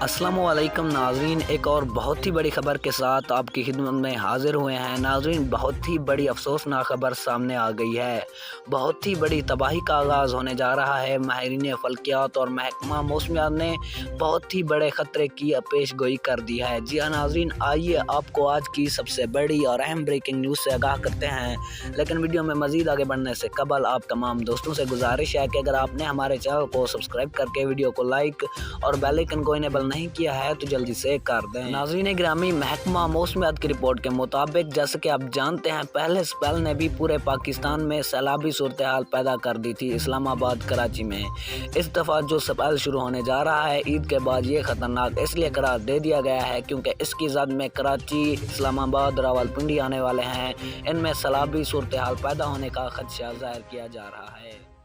السلام علیکم ناظرین، ایک اور بہت ہی بڑی خبر کے ساتھ آپ کی خدمت میں حاضر ہوئے ہیں۔ ناظرین، بہت ہی بڑی افسوسناک خبر سامنے آ گئی ہے۔ بہت ہی بڑی تباہی کا آغاز ہونے جا رہا ہے۔ ماہرین فلکیات اور محکمہ موسمیات نے بہت ہی بڑے خطرے کی پیش گوئی کر دی ہے۔ جی ہاں ناظرین، آئیے آپ کو آج کی سب سے بڑی اور اہم بریکنگ نیوز سے آگاہ کرتے ہیں، لیکن ویڈیو میں مزید آگے بڑھنے سے قبل آپ تمام دوستوں سے گزارش ہے کہ اگر آپ نے ہمارے چینل کو سبسکرائب کر کے ویڈیو کو لائک اور بیل آئیکن کو انیبل نہیں کیا ہے تو جلدی سے کر دیں۔ ناظرین گرامی، محکمہ موسمیات کی رپورٹ کے مطابق جیسے کہ آپ جانتے ہیں، پہلے سپیل نے بھی پورے پاکستان میں سیلابی صورتحال پیدا کر دی تھی۔ اسلام آباد، کراچی میں اس دفعہ جو سپیل شروع ہونے جا رہا ہے عید کے بعد، یہ خطرناک اس لیے قرار دے دیا گیا ہے کیونکہ اس کی زد میں کراچی، اسلام آباد، راولپنڈی آنے والے ہیں۔ ان میں سیلابی صورتحال پیدا ہونے کا خدشہ ظاہر کیا جا رہا ہے۔